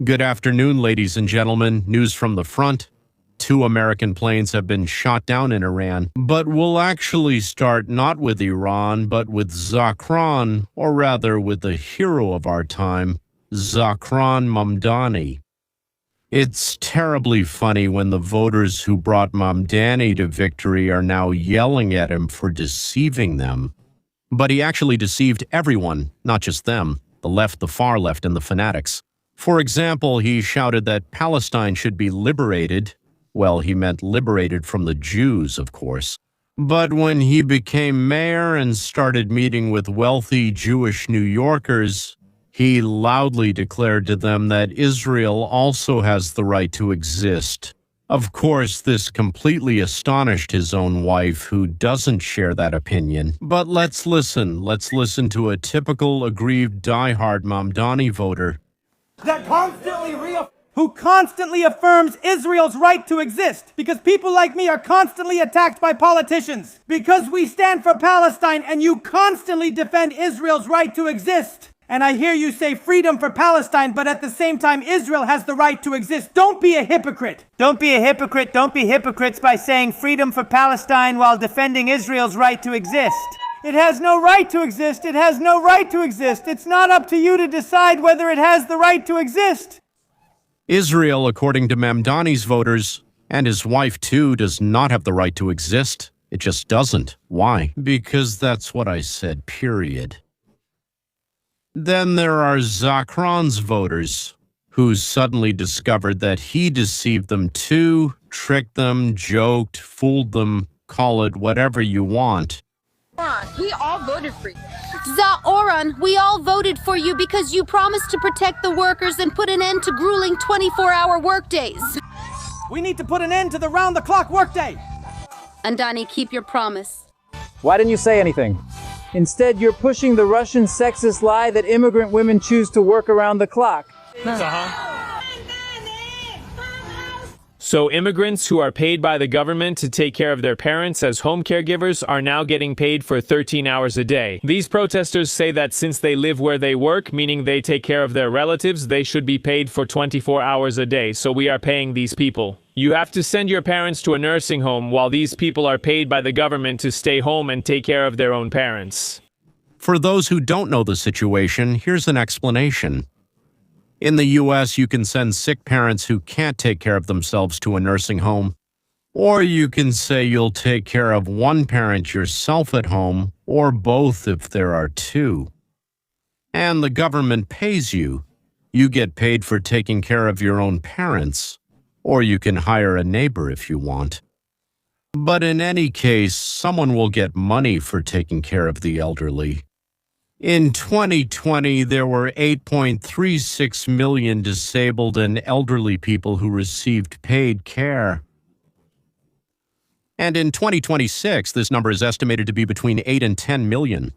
Good afternoon, ladies and gentlemen. News from the front. 2 American planes have been shot down in Iran. But we'll actually start not with Iran, but with Zohran, or rather with the hero of our time, Zohran Mamdani. It's terribly funny when the voters who brought Mamdani to victory are now yelling at him for deceiving them. But he actually deceived everyone, not just them, the left, the far left, and the fanatics. For example, he shouted that Palestine should be liberated. Well, he meant liberated from the Jews, of course. But when he became mayor and started meeting with wealthy Jewish New Yorkers, he loudly declared to them that Israel also has the right to exist. Of course, this completely astonished his own wife, who doesn't share that opinion. But let's listen. Let's listen to a typical aggrieved diehard Mamdani voter who constantly affirms Israel's right to exist, because people like me are constantly attacked by politicians, because we stand for Palestine and you constantly defend Israel's right to exist. And I hear you say freedom for Palestine, but at the same time Israel has the right to exist. Don't be a hypocrite. Don't be a hypocrite. Don't be hypocrites by saying freedom for Palestine while defending Israel's right to exist. It has no right to exist. It has no right to exist. It's not up to you to decide whether it has the right to exist. Israel, according to Mamdani's voters, and his wife too, does not have the right to exist. It just doesn't. Why? Because that's what I said, period. Then there are Zohran's voters, who suddenly discovered that he deceived them too, tricked them, joked, fooled them, call it whatever you want. We all voted for you. Zohran, we all voted for you because you promised to protect the workers and put an end to grueling 24-hour workdays. We need to put an end to the round-the-clock workday. Mamdani, keep your promise. Why didn't you say anything? Instead, you're pushing the Russian sexist lie that immigrant women choose to work around the clock. So immigrants who are paid by the government to take care of their parents as home caregivers are now getting paid for 13 hours a day. These protesters say that since they live where they work, meaning they take care of their relatives, they should be paid for 24 hours a day, so we are paying these people. You have to send your parents to a nursing home while these people are paid by the government to stay home and take care of their own parents. For those who don't know the situation, here's an explanation. In the U.S., you can send sick parents who can't take care of themselves to a nursing home. Or you can say you'll take care of one parent yourself at home, or both if there are 2. And the government pays you. You get paid for taking care of your own parents. Or you can hire a neighbor if you want. But in any case, someone will get money for taking care of the elderly. In 2020, there were 8.36 million disabled and elderly people who received paid care. And in 2026, this number is estimated to be between 8 and 10 million.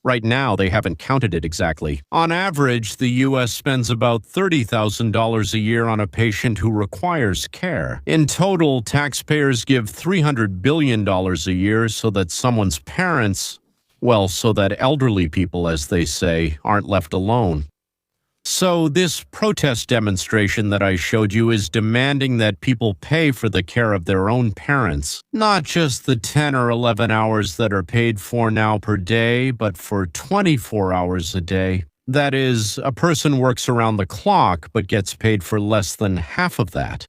Right now, they haven't counted it exactly. On average, the U.S. spends about $30,000 a year on a patient who requires care. In total, taxpayers give $300 billion a year so that someone's parents, well, so that elderly people, as they say, aren't left alone. So this protest demonstration that I showed you is demanding that people pay for the care of their own parents, not just the 10 or 11 hours that are paid for now per day, but for 24 hours a day. That is, a person works around the clock but gets paid for less than half of that.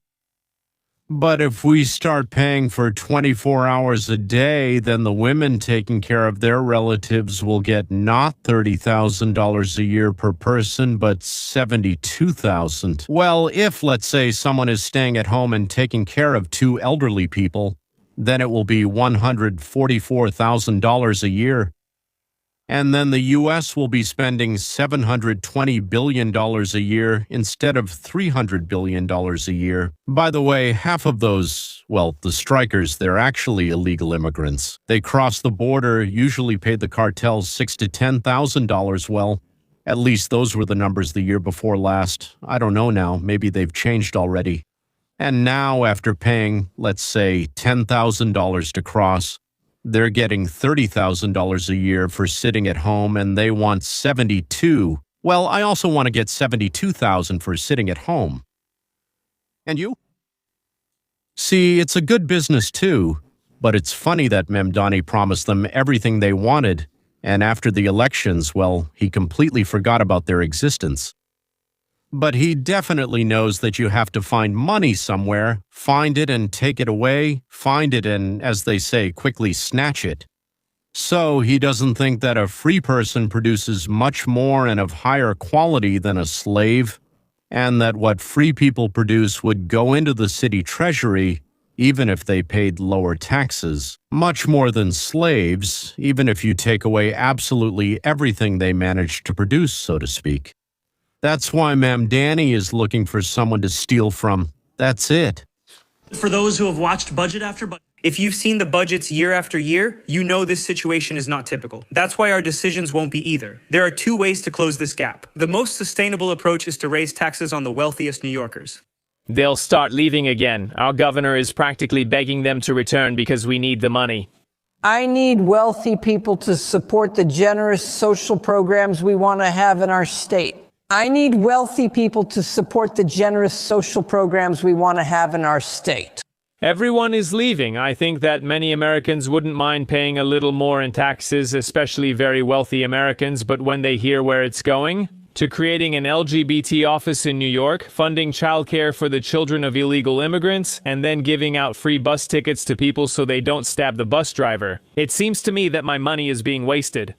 But if we start paying for 24 hours a day, then the women taking care of their relatives will get not $30,000 a year per person, but $72,000. Well, if, let's say, someone is staying at home and taking care of 2 elderly people, then it will be $144,000 a year. And then the U.S. will be spending $720 billion a year instead of $300 billion a year. By the way, half of those, well, the strikers, they're actually illegal immigrants. They cross the border, usually pay the cartels $6,000 to $10,000. Well, at least those were the numbers the year before last. I don't know now. Maybe they've changed already. And now, after paying, let's say, $10,000 to cross, they're getting $30,000 a year for sitting at home, and they want $72,000 Well, I also want to get $72,000 for sitting at home. And you? See, it's a good business too, but it's funny that Mamdani promised them everything they wanted, and after the elections, well, he completely forgot about their existence. But he definitely knows that you have to find money somewhere, find it and take it away, find it and, as they say, quickly snatch it. So he doesn't think that a free person produces much more and of higher quality than a slave, and that what free people produce would go into the city treasury even if they paid lower taxes, much more than slaves, even if you take away absolutely everything they managed to produce, so to speak. That's why Mamdani is looking for someone to steal from. That's it. For those who have watched budget after budget, if you've seen the budgets year after year, you know this situation is not typical. That's why our decisions won't be either. There are two ways to close this gap. The most sustainable approach is to raise taxes on the wealthiest New Yorkers. They'll start leaving again. Our governor is practically begging them to return because we need the money. I need wealthy people to support the generous social programs we want to have in our state. I need wealthy people to support the generous social programs we want to have in our state. Everyone is leaving. I think that many Americans wouldn't mind paying a little more in taxes, especially very wealthy Americans, but when they hear where it's going, to creating an LGBT office in New York, funding childcare for the children of illegal immigrants, and then giving out free bus tickets to people so they don't stab the bus driver. It seems to me that my money is being wasted.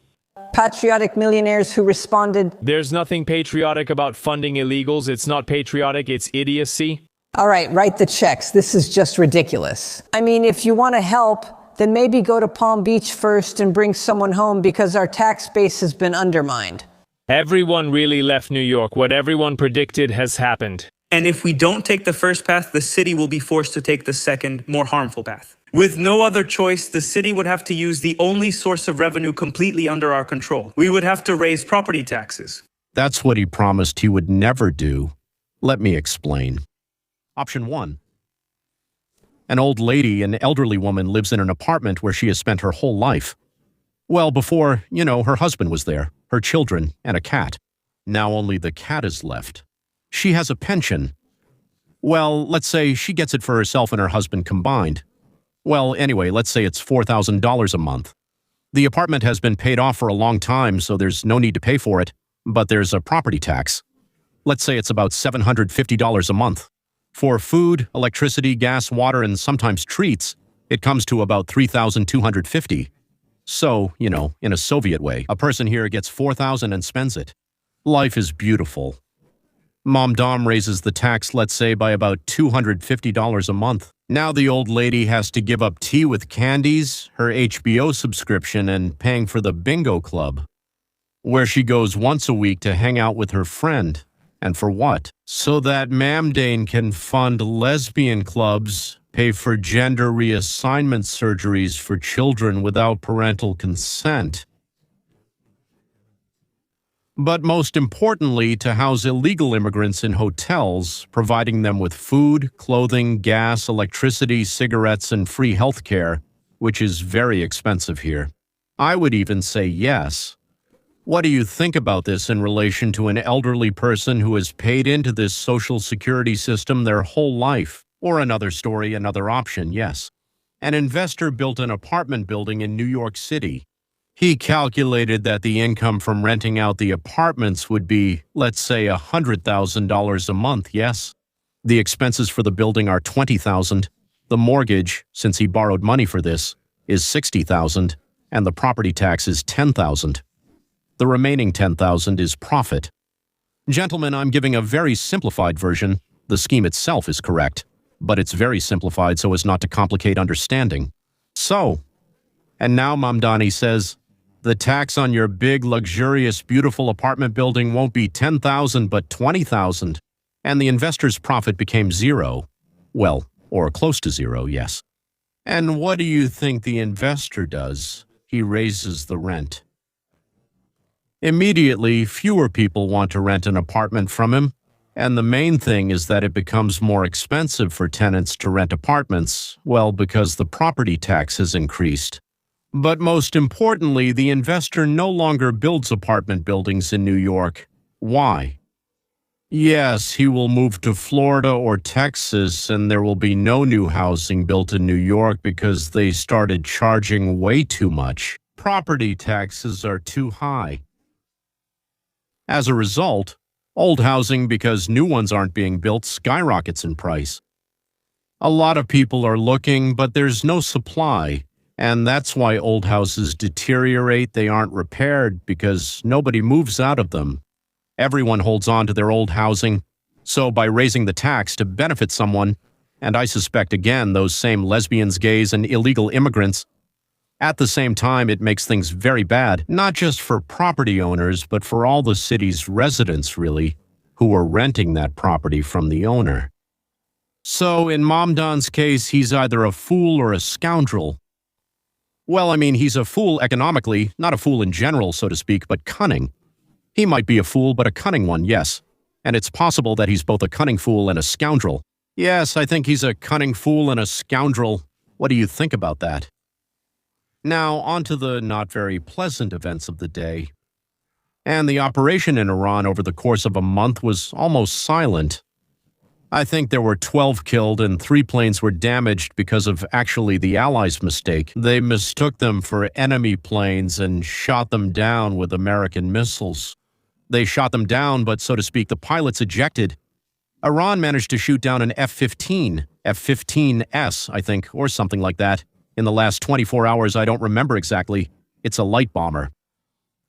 Patriotic millionaires who responded, There's nothing patriotic about funding illegals. It's not patriotic, it's idiocy. all right, write the checks. This is just ridiculous. I mean, if you want to help, then maybe go to Palm Beach first and bring someone home because our tax base has been undermined. Everyone really left New York. What everyone predicted has happened. And if we don't take the first path, the city will be forced to take the second, more harmful path. With no other choice, the city would have to use the only source of revenue completely under our control. We would have to raise property taxes. That's what he promised he would never do. Let me explain. Option 1. An old lady, an elderly woman, lives in an apartment where she has spent her whole life. Well, before, her husband was there, her children, and a cat. Now only the cat is left. She has a pension. Well, let's say she gets it for herself and her husband combined. Well, anyway, let's say it's $4,000 a month. The apartment has been paid off for a long time, so there's no need to pay for it, but there's a property tax. Let's say it's about $750 a month. For food, electricity, gas, water, and sometimes treats, it comes to about $3,250. So, in a Soviet way, a person here gets $4,000 and spends it. Life is beautiful. Mamdani raises the tax, let's say, by about $250 a month. Now the old lady has to give up tea with candies, her HBO subscription, and paying for the bingo club, where she goes once a week to hang out with her friend. And for what? So that Mamdani can fund lesbian clubs, pay for gender reassignment surgeries for children without parental consent. But most importantly, to house illegal immigrants in hotels, providing them with food, clothing, gas, electricity, cigarettes, and free health care, which is very expensive here. I would even say yes. What do you think about this in relation to an elderly person who has paid into this social security system their whole life? Or another story, another option, yes. An investor built an apartment building in New York City. He calculated that the income from renting out the apartments would be, let's say, $100,000 a month, yes? The expenses for the building are $20,000. The mortgage, since he borrowed money for this, is $60,000, and the property tax is $10,000. The remaining $10,000 is profit. Gentlemen, I'm giving a very simplified version. The scheme itself is correct, but it's very simplified so as not to complicate understanding. So, and now Mamdani says, the tax on your big, luxurious, beautiful apartment building won't be $10,000 but $20,000, and the investor's profit became zero. Well, or close to zero, yes. And what do you think the investor does? He raises the rent. Immediately, fewer people want to rent an apartment from him, and the main thing is that it becomes more expensive for tenants to rent apartments, well, because the property tax has increased. But most importantly, the investor no longer builds apartment buildings in New York. Why? Yes, he will move to Florida or Texas, and there will be no new housing built in New York because they started charging way too much. Property taxes are too high. As a result, old housing, because new ones aren't being built, skyrockets in price. A lot of people are looking, but there's no supply, and that's why old houses deteriorate. They aren't repaired because nobody moves out of them. Everyone holds on to their old housing, so by raising the tax to benefit someone, and I suspect again those same lesbians, gays, and illegal immigrants, at the same time it makes things very bad, not just for property owners, but for all the city's residents, really, who are renting that property from the owner. So in Mamdani's case, he's either a fool or a scoundrel. Well, I mean, he's a fool economically, not a fool in general, so to speak, but cunning. He might be a fool, but a cunning one, yes. And it's possible that he's both a cunning fool and a scoundrel. Yes, I think he's a cunning fool and a scoundrel. What do you think about that? Now, on to the not very pleasant events of the day. And the operation in Iran over the course of a month was almost silent. I think there were 12 killed and 3 planes were damaged because of actually the Allies' mistake. They mistook them for enemy planes and shot them down with American missiles. They shot them down, but so to speak, the pilots ejected. Iran managed to shoot down an F-15S, I think, or something like that. In the last 24 hours, I don't remember exactly. It's a light bomber.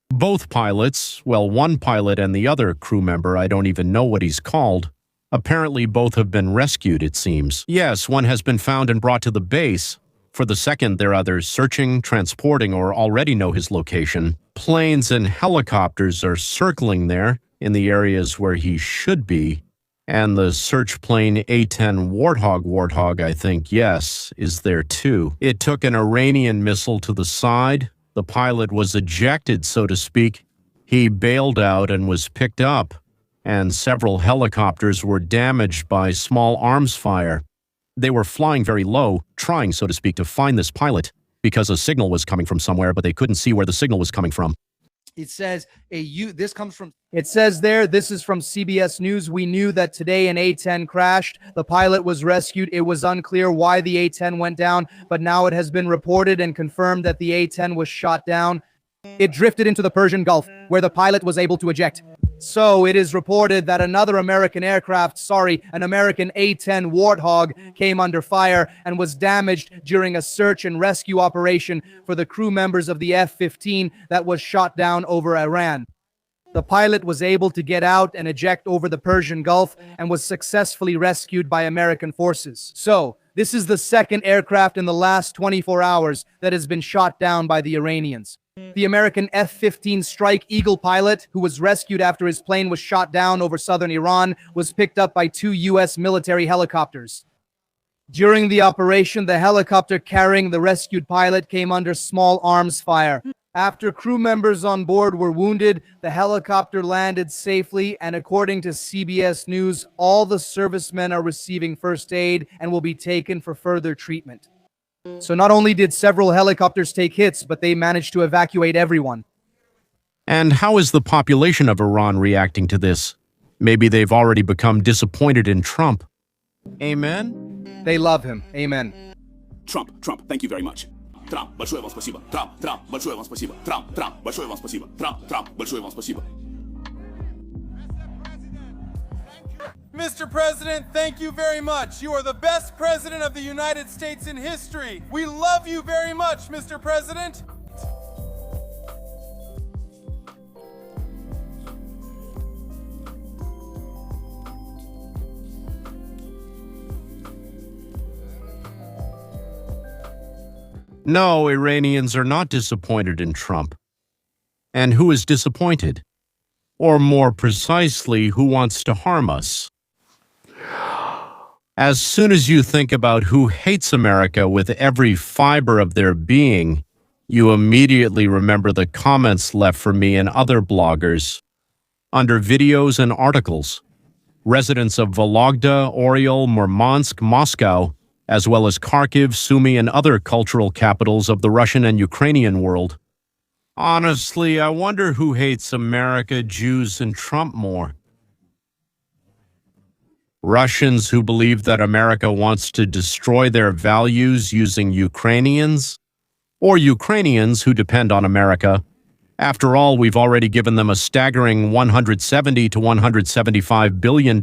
Both pilots, well, one pilot and the other crew member, I don't even know what he's called. Apparently both have been rescued, it seems. Yes, one has been found and brought to the base. For the second, they're either searching, transporting, or already know his location. Planes and helicopters are circling there, in the areas where he should be. And the search plane A-10 Warthog, I think, yes, is there too. It took an Iranian missile to the side. The pilot was ejected, so to speak. He bailed out and was picked up. And several helicopters were damaged by small arms fire. They were flying very low, trying, so to speak, to find this pilot, because a signal was coming from somewhere, but they couldn't see where the signal was coming from. It says it says there, this is from CBS News. We knew that today an A-10 crashed. The pilot was rescued. It was unclear why the A-10 went down, but now it has been reported and confirmed that the A-10 was shot down. It drifted into the Persian Gulf, where the pilot was able to eject. So it is reported that another American aircraft, an American A-10 Warthog, came under fire and was damaged during a search and rescue operation for the crew members of the F-15 that was shot down over Iran. The pilot was able to get out and eject over the Persian Gulf and was successfully rescued by American forces. So, this is the second aircraft in the last 24 hours that has been shot down by the Iranians. The American F-15 Strike Eagle pilot, who was rescued after his plane was shot down over southern Iran, was picked up by 2 U.S. military helicopters. During the operation, the helicopter carrying the rescued pilot came under small arms fire. After crew members on board were wounded, the helicopter landed safely, and according to CBS News, all the servicemen are receiving first aid and will be taken for further treatment. So not only did several helicopters take hits, but they managed to evacuate everyone. And how is the population of Iran reacting to this? Maybe they've already become disappointed in Trump. Amen? They love him. Amen. Trump, thank you very much. Trump, большое вам спасибо. Trump, большое вам спасибо. Trump, большое вам спасибо. Trump, большое вам спасибо. Mr. President, thank you very much. You are the best president of the United States in history. We love you very much, Mr. President. No, Iranians are not disappointed in Trump. And who is disappointed? Or more precisely, who wants to harm us? As soon as you think about who hates America with every fiber of their being, you immediately remember the comments left for me and other bloggers under videos and articles. Residents of Vologda, Oryol, Murmansk, Moscow, as well as Kharkiv, Sumy, and other cultural capitals of the Russian and Ukrainian world. Honestly, I wonder who hates America, Jews, and Trump more. Russians who believe that America wants to destroy their values using Ukrainians, or Ukrainians who depend on America. After all, we've already given them a staggering $170 to $175 billion,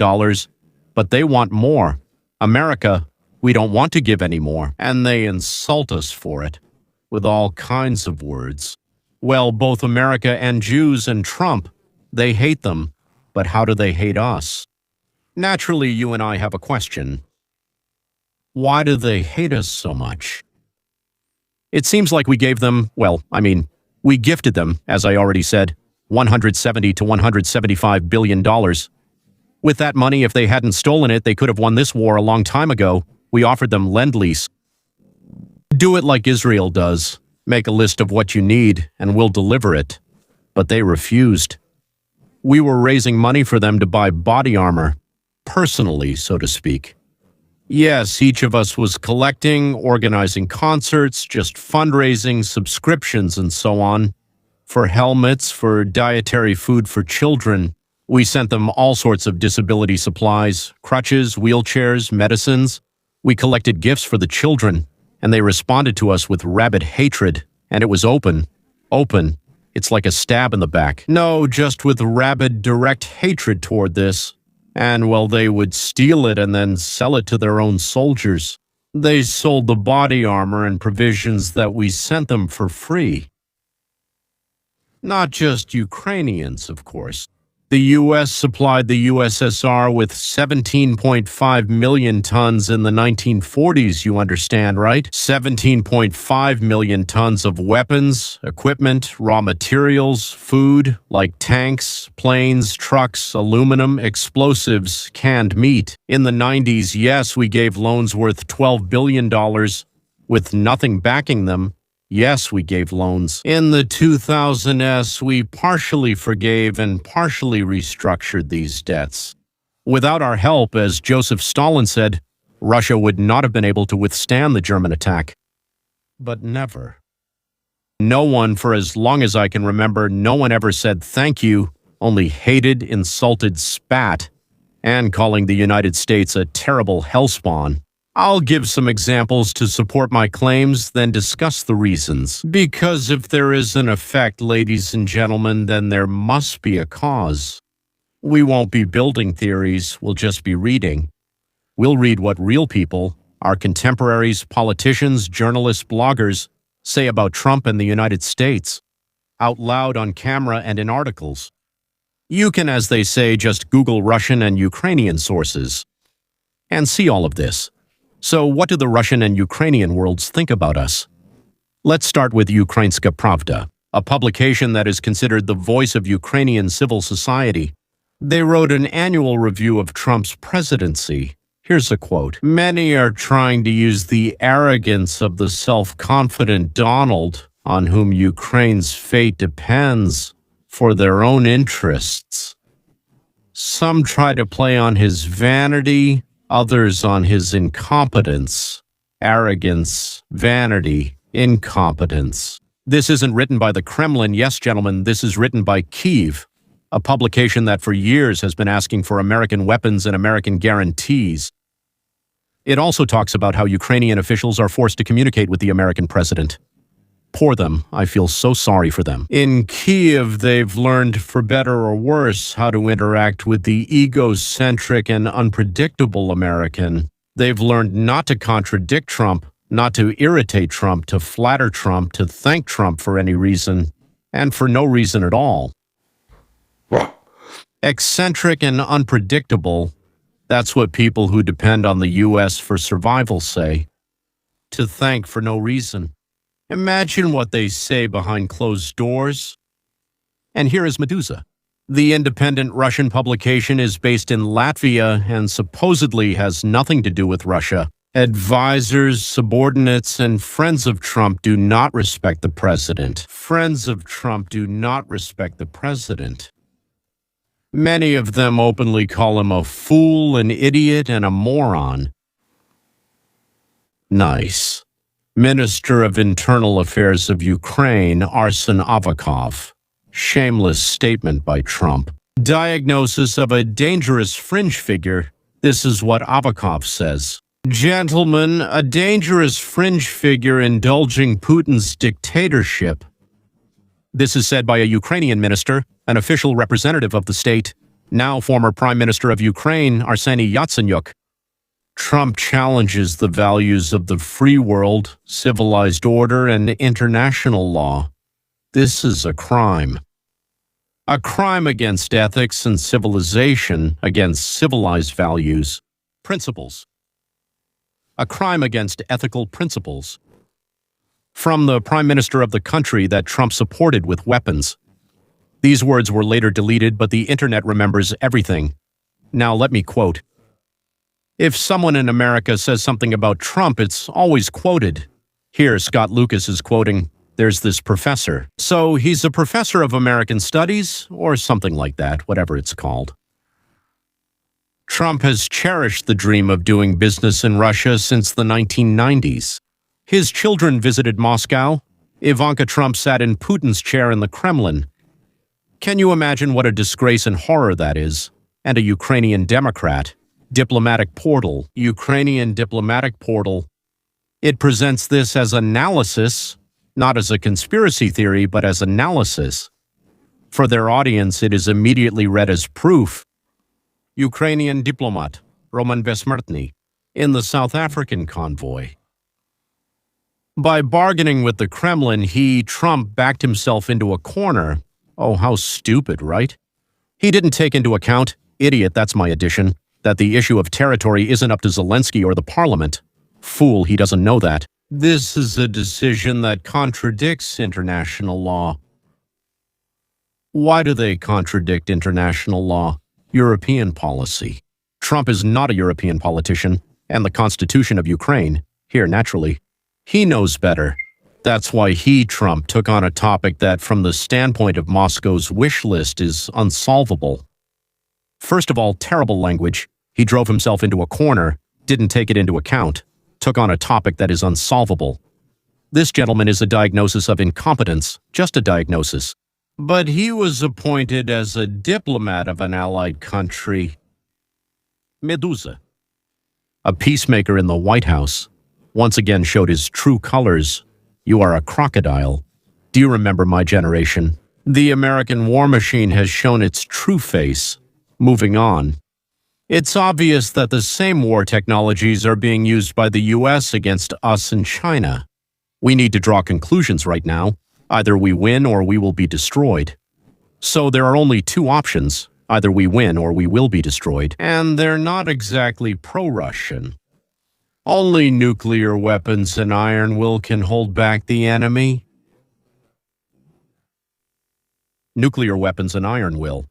but they want more. America, we don't want to give any more, and they insult us for it, with all kinds of words. Well, both America and Jews and Trump, they hate them, but how do they hate us? Naturally, you and I have a question. Why do they hate us so much? It seems like we gave them, we gifted them, as I already said, $170 to $175 billion. With that money, if they hadn't stolen it, they could have won this war a long time ago. We offered them Lend-Lease. Do it like Israel does. Make a list of what you need, and we'll deliver it. But they refused. We were raising money for them to buy body armor, personally, so to speak. Yes, each of us was collecting, organizing concerts, just fundraising, subscriptions, and so on. For helmets, for dietary food for children. We sent them all sorts of disability supplies, crutches, wheelchairs, medicines. We collected gifts for the children, and they responded to us with rabid hatred, and it was open. Open. It's like a stab in the back. No, just with rabid, direct hatred toward this. And, well, they would steal it and then sell it to their own soldiers. They sold the body armor and provisions that we sent them for free. Not just Ukrainians, of course. The U.S. supplied the USSR with 17.5 million tons in the 1940s, you understand, right? 17.5 million tons of weapons, equipment, raw materials, food, like tanks, planes, trucks, aluminum, explosives, canned meat. In the 90s, yes, we gave loans worth $12 billion with nothing backing them. Yes, we gave loans. In the 2000s, we partially forgave and partially restructured these debts. Without our help, as Joseph Stalin said, Russia would not have been able to withstand the German attack. But never. No one, for as long as I can remember, no one ever said thank you, only hated, insulted, spat, and calling the United States a terrible hellspawn. I'll give some examples to support my claims, then discuss the reasons. Because if there is an effect, ladies and gentlemen, then there must be a cause. We won't be building theories, we'll just be reading. We'll read what real people, our contemporaries, politicians, journalists, bloggers, say about Trump and the United States, out loud on camera and in articles. You can, as they say, just Google Russian and Ukrainian sources and see all of this. So what do the Russian and Ukrainian worlds think about us? Let's start with Ukrainska Pravda, a publication that is considered the voice of Ukrainian civil society. They wrote an annual review of Trump's presidency. Here's a quote. Many are trying to use the arrogance of the self-confident Donald, on whom Ukraine's fate depends, for their own interests. Some try to play on his vanity, others on his incompetence, arrogance, vanity, incompetence. This isn't written by the Kremlin, yes, gentlemen, this is written by Kyiv, a publication that for years has been asking for American weapons and American guarantees. It also talks about how Ukrainian officials are forced to communicate with the American president. Poor them, I feel so sorry for them. In Kyiv, they've learned, for better or worse, how to interact with the egocentric and unpredictable American. They've learned not to contradict Trump, not to irritate Trump, to flatter Trump, to thank Trump for any reason, and for no reason at all. Eccentric and unpredictable, that's what people who depend on the U.S. for survival say. To thank for no reason. Imagine what they say behind closed doors. And here is Medusa. The independent Russian publication is based in Latvia and supposedly has nothing to do with Russia. Advisors, subordinates, and friends of Trump do not respect the president. Friends of Trump do not respect the president. Many of them openly call him a fool, an idiot, and a moron. Nice. Minister of Internal Affairs of Ukraine, Arsen Avakov. Shameless statement by Trump. Diagnosis of a dangerous fringe figure. This is what Avakov says. Gentlemen, a dangerous fringe figure indulging Putin's dictatorship. This is said by a Ukrainian minister, an official representative of the state, now former Prime Minister of Ukraine, Arseniy Yatsenyuk. Trump challenges the values of the free world, civilized order, and international law. This is a crime. A crime against ethics and civilization, against civilized values, principles. A crime against ethical principles. From the Prime Minister of the country that Trump supported with weapons. These words were later deleted, but the internet remembers everything. Now let me quote. If someone in America says something about Trump, it's always quoted. Here, Scott Lucas is quoting, there's this professor. So he's a professor of American studies, or something like that, whatever it's called. Trump has cherished the dream of doing business in Russia since the 1990s. His children visited Moscow. Ivanka Trump sat in Putin's chair in the Kremlin. Can you imagine what a disgrace and horror that is? And a Ukrainian Democrat. Diplomatic portal, Ukrainian diplomatic portal. It presents this as analysis, not as a conspiracy theory, but as analysis. For their audience, it is immediately read as proof. Ukrainian diplomat, Roman Besmertny, in the South African convoy. By bargaining with the Kremlin, Trump, backed himself into a corner. Oh, how stupid, right? He didn't take into account, idiot, that's my addition, that the issue of territory isn't up to Zelensky or the parliament. Fool, he doesn't know that. This is a decision that contradicts international law. Why do they contradict international law? European policy. Trump is not a European politician, and the Constitution of Ukraine, here naturally. He knows better. That's why Trump, took on a topic that, from the standpoint of Moscow's wish list, is unsolvable. First of all, terrible language. He drove himself into a corner, didn't take it into account, took on a topic that is unsolvable. This gentleman is a diagnosis of incompetence, just a diagnosis. But he was appointed as a diplomat of an allied country. Medusa, a peacemaker in the White House, once again showed his true colors. You are a crocodile. Do you remember my generation? The American war machine has shown its true face. Moving on. It's obvious that the same war technologies are being used by the U.S. against us and China. We need to draw conclusions right now. Either we win or we will be destroyed. So there are only two options. Either we win or we will be destroyed. And they're not exactly pro-Russian. Only nuclear weapons and iron will can hold back the enemy. Nuclear weapons and iron will.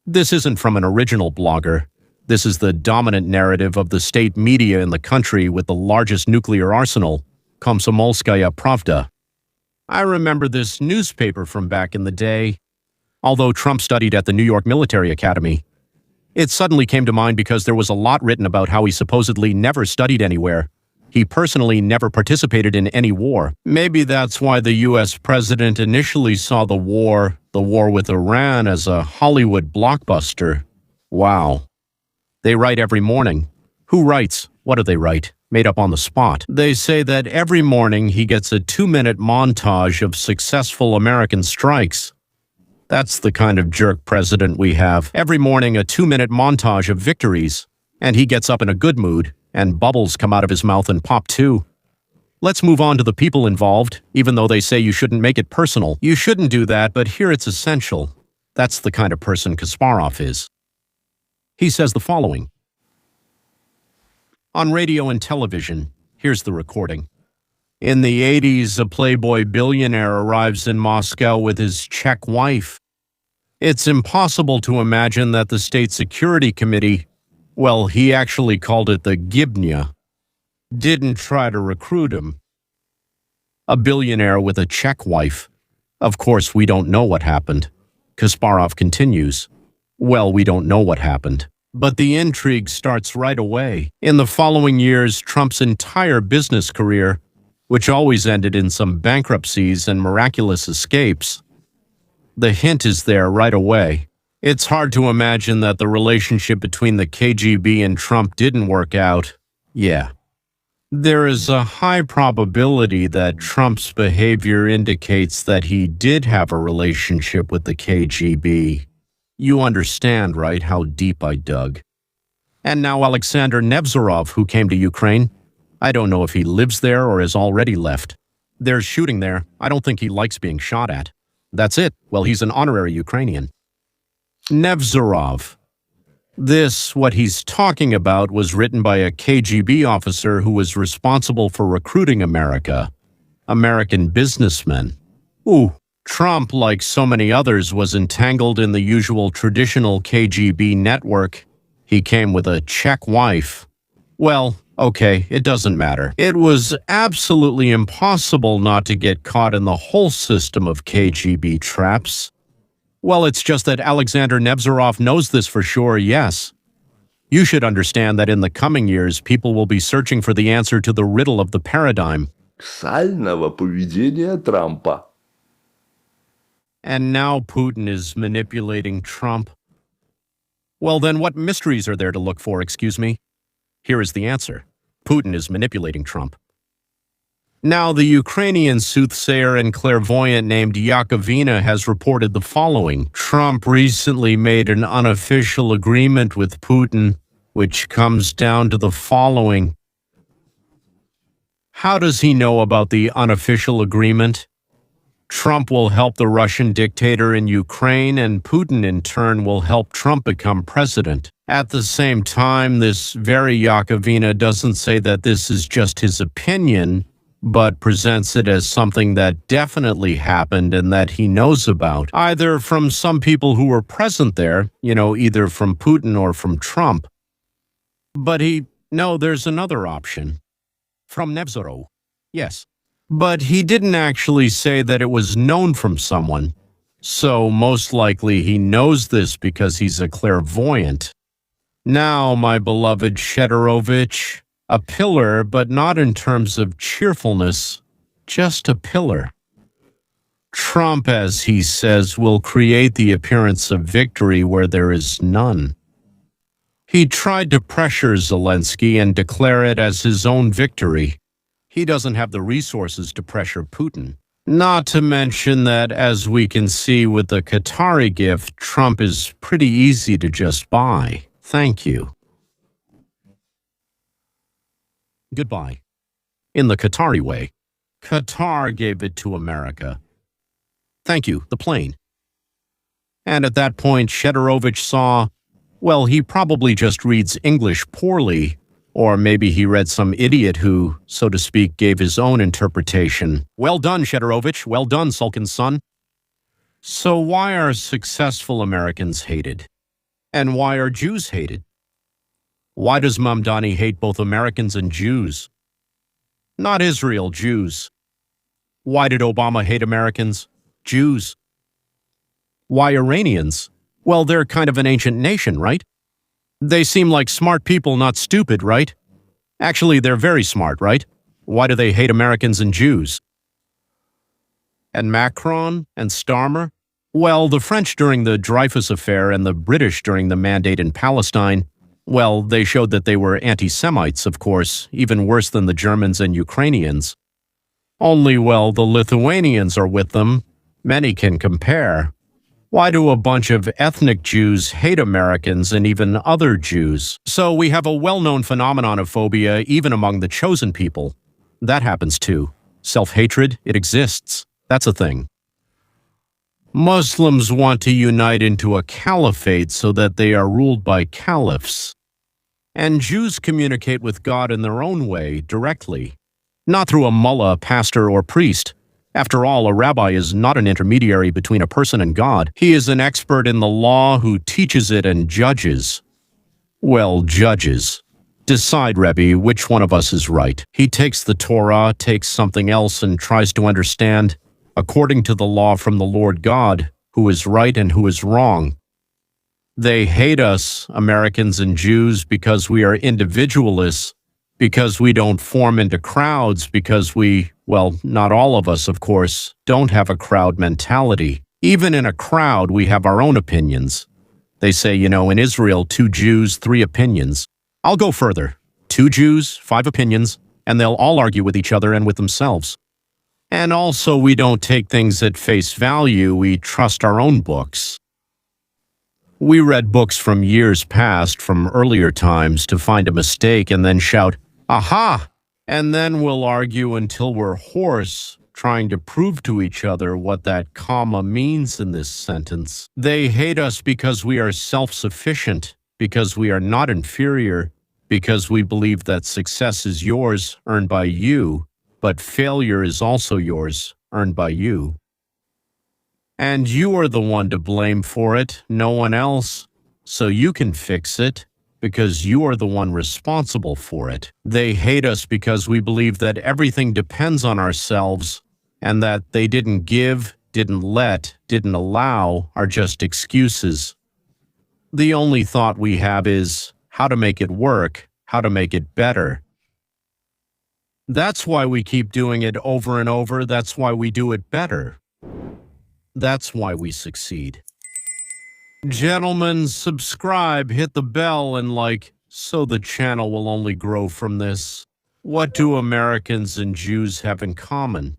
This isn't from an original blogger. This is the dominant narrative of the state media in the country with the largest nuclear arsenal, Komsomolskaya Pravda. I remember this newspaper from back in the day. Although Trump studied at the New York Military Academy, it suddenly came to mind because there was a lot written about how he supposedly never studied anywhere. He personally never participated in any war. Maybe that's why the U.S. president initially saw the war with Iran, as a Hollywood blockbuster. Wow. They write every morning. Who writes? What do they write? Made up on the spot. They say that every morning he gets a 2-minute montage of successful American strikes. That's the kind of jerk president we have. Every morning a 2-minute montage of victories. And he gets up in a good mood, and bubbles come out of his mouth and pop too. Let's move on to the people involved, even though they say you shouldn't make it personal. You shouldn't do that, but here it's essential. That's the kind of person Kasparov is. He says the following. On radio and television, here's the recording. In the 80s, a playboy billionaire arrives in Moscow with his Czech wife. It's impossible to imagine that the State Security Committee, well, he actually called it the Gibnya, didn't try to recruit him. A billionaire with a Czech wife. Of course, we don't know what happened. Kasparov continues. Well, we don't know what happened. But the intrigue starts right away. In the following years, Trump's entire business career, which always ended in some bankruptcies and miraculous escapes. The hint is there right away. It's hard to imagine that the relationship between the KGB and Trump didn't work out. Yeah. There is a high probability that Trump's behavior indicates that he did have a relationship with the KGB. You understand, right, how deep I dug. And now Alexander Nevzorov, who came to Ukraine. I don't know if he lives there or has already left. There's shooting there. I don't think he likes being shot at. That's it. Well, he's an honorary Ukrainian. Nevzorov. This, what he's talking about, was written by a KGB officer who was responsible for recruiting American businessmen. Ooh, Trump, like so many others, was entangled in the usual traditional KGB network. He came with a Czech wife. Well, okay, it doesn't matter. It was absolutely impossible not to get caught in the whole system of KGB traps. Well, it's just that Alexander Nevzorov knows this for sure, yes. You should understand that in the coming years, people will be searching for the answer to the riddle of the paradigm. Сального поведения Трампа. And now Putin is manipulating Trump. Well, then what mysteries are there to look for, excuse me? Here is the answer. Putin is manipulating Trump. Now, the Ukrainian soothsayer and clairvoyant named Yakovina has reported the following. Trump recently made an unofficial agreement with Putin, which comes down to the following. How does he know about the unofficial agreement? Trump will help the Russian dictator in Ukraine, and Putin in turn will help Trump become president. At the same time, this very Yakovina doesn't say that this is just his opinion, but presents it as something that definitely happened and that he knows about, either from some people who were present there, either from Putin or from Trump. But there's another option. From Nevzorov. Yes. But he didn't actually say that it was known from someone. So most likely he knows this because he's a clairvoyant. Now, my beloved Shedorovich, a pillar, but not in terms of cheerfulness, just a pillar. Trump, as he says, will create the appearance of victory where there is none. He tried to pressure Zelensky and declare it as his own victory. He doesn't have the resources to pressure Putin. Not to mention that, as we can see with the Qatari gift, Trump is pretty easy to just buy. Thank you. Goodbye. In the Qatari way. Qatar gave it to America. Thank you, the plane. And at that point, Shedorovich saw, well, he probably just reads English poorly, or maybe he read some idiot who, so to speak, gave his own interpretation. Well done, Shedorovich. Well done, Sulkin's son. So why are successful Americans hated? And why are Jews hated? Why does Mamdani hate both Americans and Jews? Not Israel, Jews. Why did Obama hate Americans? Jews. Why Iranians? Well, they're kind of an ancient nation, right? They seem like smart people, not stupid, right? Actually, they're very smart, right? Why do they hate Americans and Jews? And Macron and Starmer? Well, the French during the Dreyfus affair and the British during the Mandate in Palestine, well, they showed that they were anti-Semites, of course, even worse than the Germans and Ukrainians. Only, well, the Lithuanians are with them. Many can compare. Why do a bunch of ethnic Jews hate Americans and even other Jews? So we have a well-known phenomenon of phobia even among the chosen people. That happens too. Self-hatred, it exists. That's a thing. Muslims want to unite into a caliphate so that they are ruled by caliphs. And Jews communicate with God in their own way, directly. Not through a mullah, pastor, or priest. After all, a rabbi is not an intermediary between a person and God. He is an expert in the law who teaches it and judges. Well, judges. Decide, Rebbe, which one of us is right. He takes the Torah, takes something else, and tries to understand, according to the law from the Lord God, who is right and who is wrong. They hate us, Americans and Jews, because we are individualists, because we don't form into crowds, because we Well, not all of us, of course, don't have a crowd mentality. Even in a crowd, we have our own opinions. They say, in Israel, 2 Jews, 3 opinions. I'll go further. 2 Jews, 5 opinions, and they'll all argue with each other and with themselves. And also, we don't take things at face value, we trust our own books. We read books from years past, from earlier times, to find a mistake and then shout, "Aha!" And then we'll argue until we're hoarse, trying to prove to each other what that comma means in this sentence. They hate us because we are self-sufficient, because we are not inferior, because we believe that success is yours, earned by you, but failure is also yours, earned by you. And you are the one to blame for it, no one else, so you can fix it, because you are the one responsible for it. They hate us because we believe that everything depends on ourselves, and that they didn't give, didn't let, didn't allow are just excuses. The only thought we have is how to make it work, how to make it better. That's why we keep doing it over and over. That's why we do it better. That's why we succeed. Gentlemen, subscribe, hit the bell, and like, so the channel will only grow from this. What do Americans and Jews have in common?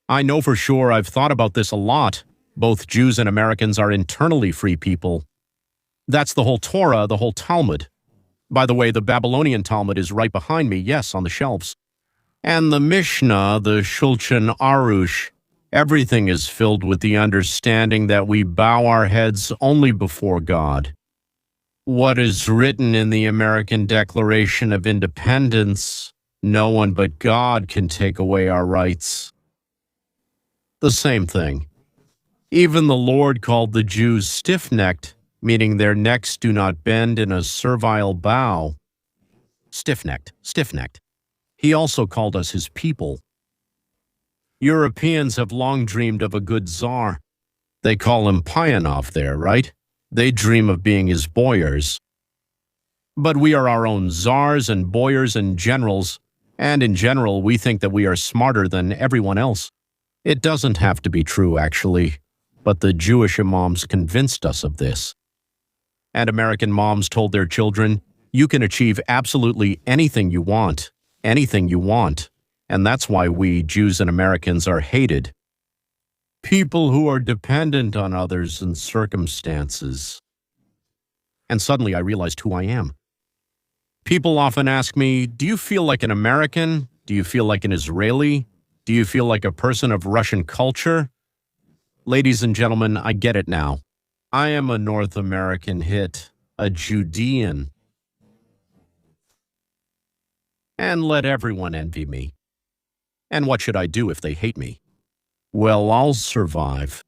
I know for sure, I've thought about this a lot. Both Jews and Americans are internally free people. That's the whole Torah, the whole Talmud. By the way, the Babylonian Talmud is right behind me, yes, on the shelves. And the Mishnah, the Shulchan Aruch, everything is filled with the understanding that we bow our heads only before God. What is written in the American Declaration of Independence, no one but God can take away our rights. The same thing. Even the Lord called the Jews stiff-necked, meaning their necks do not bend in a servile bow. Stiff-necked, stiff-necked. He also called us his people. Europeans have long dreamed of a good czar. They call him Payanov there, right? They dream of being his boyars. But we are our own czars and boyars and generals, and in general, we think that we are smarter than everyone else. It doesn't have to be true, actually, but the Jewish imams convinced us of this. And American moms told their children, you can achieve absolutely anything you want, and that's why we, Jews and Americans, are hated. People who are dependent on others and circumstances. And suddenly I realized who I am. People often ask me, do you feel like an American? Do you feel like an Israeli? Do you feel like a person of Russian culture? Ladies and gentlemen, I get it now. I am a North American hit, a Judean. And let everyone envy me. And what should I do if they hate me? Well, I'll survive.